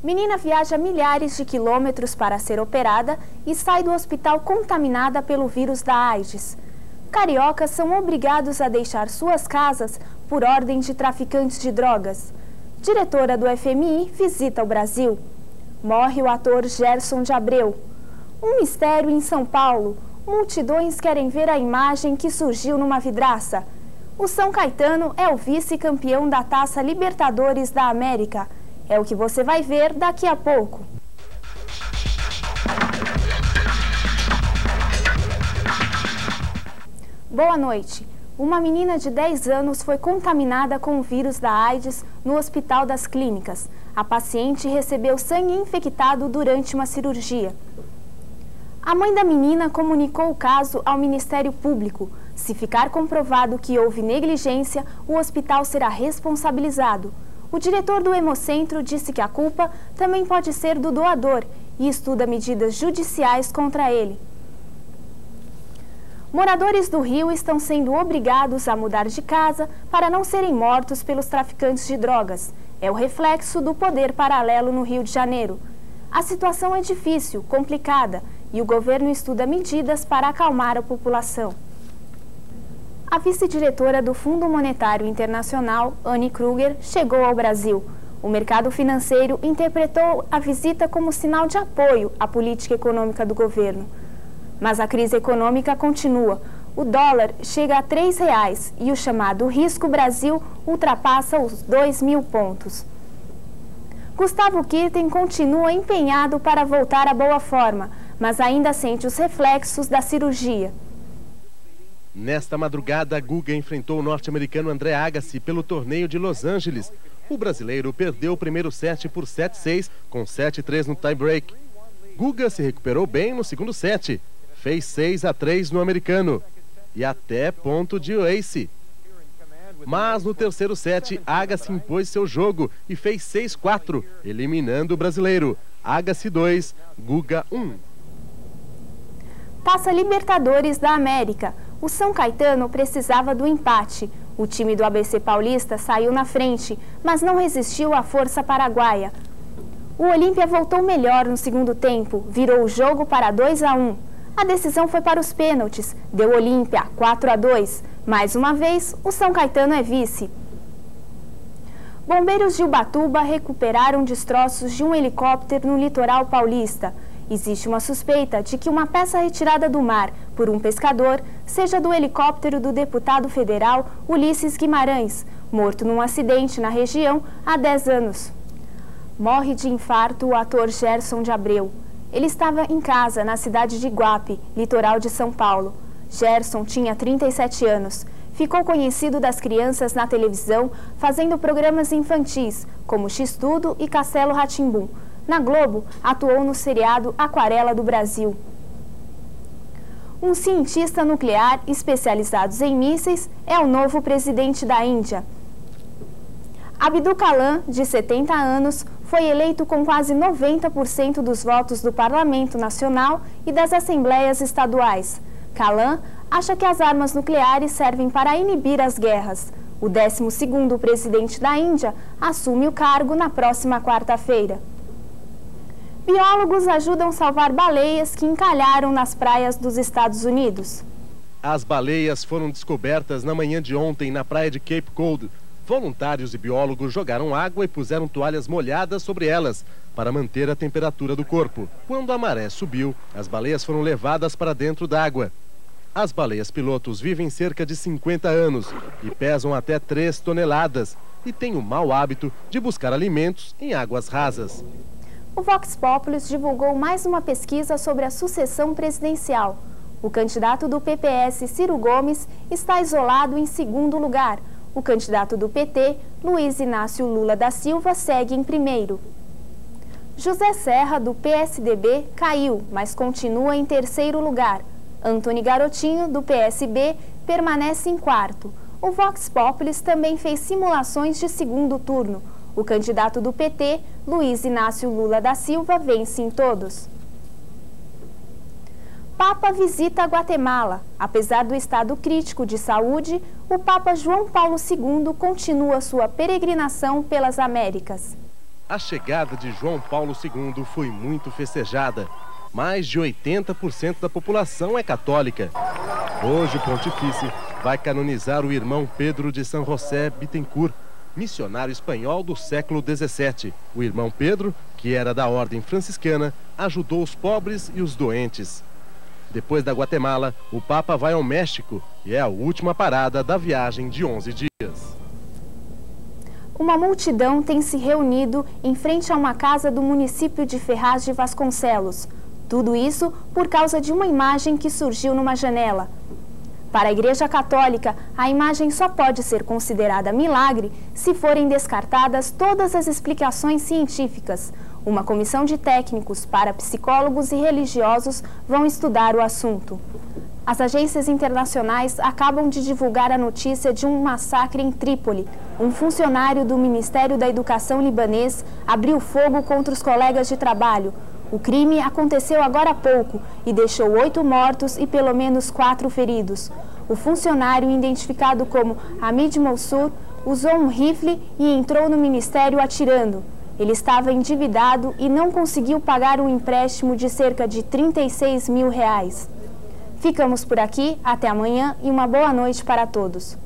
Menina viaja milhares de quilômetros para ser operada e sai do hospital contaminada pelo vírus da AIDS. Cariocas são obrigados a deixar suas casas por ordem de traficantes de drogas. Diretora do FMI visita o Brasil. Morre o ator Gerson de Abreu. Um mistério em São Paulo. Multidões querem ver a imagem que surgiu numa vidraça. O São Caetano é o vice-campeão da Taça Libertadores da América. É o que você vai ver daqui a pouco. Boa noite. Uma menina de 10 anos foi contaminada com o vírus da AIDS no Hospital das Clínicas. A paciente recebeu sangue infectado durante uma cirurgia. A mãe da menina comunicou o caso ao Ministério Público. Se ficar comprovado que houve negligência, o hospital será responsabilizado. O diretor do Hemocentro disse que a culpa também pode ser do doador e estuda medidas judiciais contra ele. Moradores do Rio estão sendo obrigados a mudar de casa para não serem mortos pelos traficantes de drogas. É o reflexo do poder paralelo no Rio de Janeiro. A situação é difícil, complicada, e o governo estuda medidas para acalmar a população. A vice-diretora do Fundo Monetário Internacional, Anne Kruger, chegou ao Brasil. O mercado financeiro interpretou a visita como sinal de apoio à política econômica do governo. Mas a crise econômica continua. O dólar chega a R$ 3,00 e o chamado Risco Brasil ultrapassa os 2.000 pontos. Gustavo Kirten continua empenhado para voltar à boa forma, mas ainda sente os reflexos da cirurgia. Nesta madrugada, Guga enfrentou o norte-americano André Agassi pelo torneio de Los Angeles. O brasileiro perdeu o primeiro set por 7-6, com 7-3 no tie-break. Guga se recuperou bem no segundo set. Fez 6-3 no americano. E até ponto de ace. Mas no terceiro set, Agassi impôs seu jogo e fez 6-4, eliminando o brasileiro. Agassi 2, Guga 1. Taça Libertadores da América. O São Caetano precisava do empate. O time do ABC Paulista saiu na frente, mas não resistiu à força paraguaia. O Olímpia voltou melhor no segundo tempo, virou o jogo para 2-1. A decisão foi para os pênaltis, deu Olímpia 4-2. Mais uma vez, o São Caetano é vice. Bombeiros de Ubatuba recuperaram destroços de um helicóptero no litoral paulista. Existe uma suspeita de que uma peça retirada do mar por um pescador seja do helicóptero do deputado federal Ulisses Guimarães, morto num acidente na região há 10 anos. Morre de infarto o ator Gerson de Abreu. Ele estava em casa na cidade de Iguape, litoral de São Paulo. Gerson tinha 37 anos. Ficou conhecido das crianças na televisão, fazendo programas infantis, como X-Tudo e Castelo Rá-Tim-Bum. Na Globo, atuou no seriado Aquarela do Brasil. Um cientista nuclear especializado em mísseis é o novo presidente da Índia. Abdul Kalam, de 70 anos, foi eleito com quase 90% dos votos do Parlamento Nacional e das Assembleias Estaduais. Kalam acha que as armas nucleares servem para inibir as guerras. O 12º presidente da Índia assume o cargo na próxima quarta-feira. Biólogos ajudam a salvar baleias que encalharam nas praias dos Estados Unidos. As baleias foram descobertas na manhã de ontem na praia de Cape Cod. Voluntários e biólogos jogaram água e puseram toalhas molhadas sobre elas para manter a temperatura do corpo. Quando a maré subiu, as baleias foram levadas para dentro d'água. As baleias pilotos vivem cerca de 50 anos e pesam até 3 toneladas e têm o mau hábito de buscar alimentos em águas rasas. O Vox Populi divulgou mais uma pesquisa sobre a sucessão presidencial. O candidato do PPS, Ciro Gomes, está isolado em segundo lugar. O candidato do PT, Luiz Inácio Lula da Silva, segue em primeiro. José Serra, do PSDB, caiu, mas continua em terceiro lugar. Antony Garotinho, do PSB, permanece em quarto. O Vox Populi também fez simulações de segundo turno. O candidato do PT, Luiz Inácio Lula da Silva, vence em todos. Papa visita a Guatemala. Apesar do estado crítico de saúde, o Papa João Paulo II continua sua peregrinação pelas Américas. A chegada de João Paulo II foi muito festejada. Mais de 80% da população é católica. Hoje o pontifício vai canonizar o irmão Pedro de São José Bittencourt, missionário espanhol do século XVII. O irmão Pedro, que era da ordem franciscana, ajudou os pobres e os doentes. Depois da Guatemala, o Papa vai ao México e é a última parada da viagem de 11 dias. Uma multidão tem se reunido em frente a uma casa do município de Ferraz de Vasconcelos. Tudo isso por causa de uma imagem que surgiu numa janela. Para a Igreja Católica, a imagem só pode ser considerada milagre se forem descartadas todas as explicações científicas. Uma comissão de técnicos, parapsicólogos e religiosos vão estudar o assunto. As agências internacionais acabam de divulgar a notícia de um massacre em Trípoli. Um funcionário do Ministério da Educação libanês abriu fogo contra os colegas de trabalho. O crime aconteceu agora há pouco e deixou 8 mortos e pelo menos 4 feridos. O funcionário, identificado como Hamid Moussour, usou um rifle e entrou no ministério atirando. Ele estava endividado e não conseguiu pagar um empréstimo de cerca de R$36 mil. Ficamos por aqui, até amanhã e uma boa noite para todos.